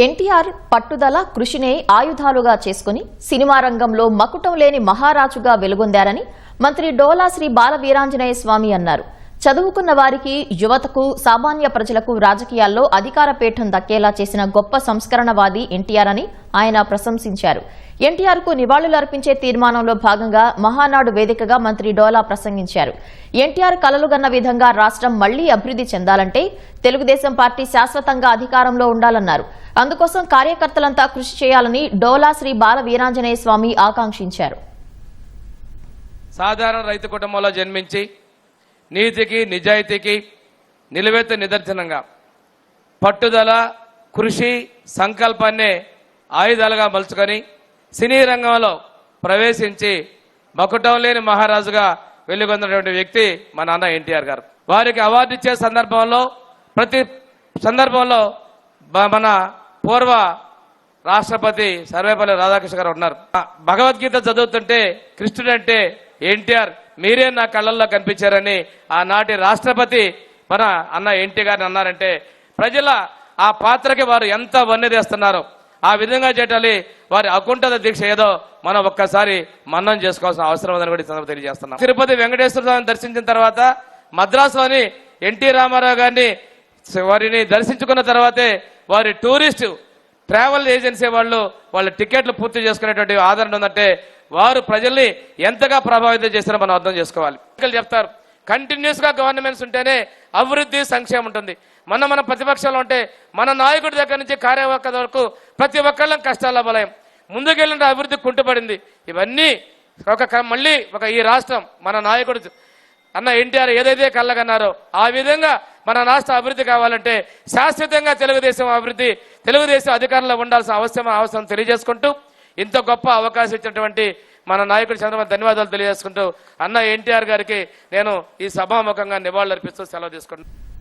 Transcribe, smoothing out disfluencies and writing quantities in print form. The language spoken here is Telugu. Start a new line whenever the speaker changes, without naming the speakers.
ఎన్టీఆర్ పట్టుదల కృషినే ఆయుధాలుగా చేసుకుని సినిమా రంగంలో మకుటం లేని మహారాజుగా వెలుగొందారని మంత్రి డోలా శ్రీ బాల వీరాంజనేయ స్వామి అన్నారు. చదువుకున్న వారికి, యువతకు, సామాన్య ప్రజలకు రాజకీయాల్లో అధికార పీఠం దక్కేలా చేసిన గొప్ప సంస్కరణవాది ఎన్టీఆర్ అని ఆయన ప్రశంసించారు. ఎన్టీఆర్ కు నివాళులర్పించే తీర్మానంలో భాగంగా మహానాడు వేదికగా మంత్రి డోలా ప్రసంగించారు. ఎన్టీఆర్ కలలుగన్న విధంగా రాష్ట్రం మళ్లీ అభివృద్ధి చెందాలంటే తెలుగుదేశం పార్టీ శాశ్వతంగా అధికారంలో ఉండాలన్నారు. అందుకోసం కార్యకర్తలంతా కృషి చేయాలని డోలా శ్రీ బాల వీరాంజనేయ స్వామి ఆకాంక్షించారు.
సాధారణ రైతు కుటుంబంలో జన్మించి నీతికి, నిజాయితీకి నిలువెత్తు నిదర్శనంగా పట్టుదల, కృషి, సంకల్పాన్నే ఆయుధాలుగా మలుచుకొని సినీ రంగంలో ప్రవేశించి మకుటం లేని మహారాజుగా వెలుగొందినటువంటి వ్యక్తి మన అన్న ఎన్టీఆర్ గారు. వారికి అవార్డు ఇచ్చే సందర్భంలో ప్రతి సందర్భంలో మన పూర్వ రాష్ట్రపతి సర్వేపల్లి రాధాకృష్ణ గారు ఉన్నారు. భగవద్గీత చదువుతుంటే కృష్ణుడంటే ఎన్టీఆర్ మీరే నా కళ్ళల్లో కనిపించారని ఆనాటి రాష్ట్రపతి మన అన్న ఎన్టీ గారిని అన్నారంటే ప్రజల ఆ పాత్రకి వారు ఎంత వన్నెదేస్తున్నారో ఆ విధంగా చేయాలి. వారి అకుంఠిత దీక్ష ఏదో మనం ఒక్కసారి మన్నం చేసుకోవాల్సిన అవసరం ఉందని కూడా సందర్భంగా తెలియజేస్తున్నాం. తిరుపతి వెంకటేశ్వర స్వామిని దర్శించిన తర్వాత మద్రాసులోని ఎన్టీ రామారావు గారిని వారిని దర్శించుకున్న తర్వాతే వారి టూరిస్టు ట్రావెల్ ఏజెన్సీ వాళ్ళ టికెట్లు పూర్తి చేసుకునేటువంటి ఆదరణ ఉందంటే వారు ప్రజల్ని ఎంతగా ప్రభావితం చేస్తారో మనం అర్థం చేసుకోవాలి. చెప్తారు కంటిన్యూస్ గా గవర్నమెంట్స్ ఉంటేనే అభివృద్ధి, సంక్షేమం ఉంటుంది. మన ప్రతిపక్షాలు ఉంటే మన నాయకుడి దగ్గర నుంచి కార్యకర్త వరకు ప్రతి ఒక్కళ్ళం కష్టాల బలయం. ముందుకెళ్ళిన అభివృద్ధి కుంటుపడింది. ఇవన్నీ మళ్ళీ ఈ రాష్ట్రం మన నాయకుడు అన్న ఎన్టీఆర్ ఏదైతే కళ్ళగన్నారో ఆ విధంగా మన రాష్ట్ర అభివృద్ధి కావాలంటే శాశ్వతంగా తెలుగుదేశం అధికారంలో ఉండాల్సిన అవసరం తెలియజేసుకుంటూ ఇంత గొప్ప అవకాశం ఇచ్చినటువంటి మన నాయకుడు చంద్రబాబు ధన్యవాదాలు తెలియజేసుకుంటూ అన్న ఎన్టీఆర్ గారికి నేను ఈ సభాముఖంగా నివాళులర్పిస్తూ సెలవు తీసుకుంటున్నాను.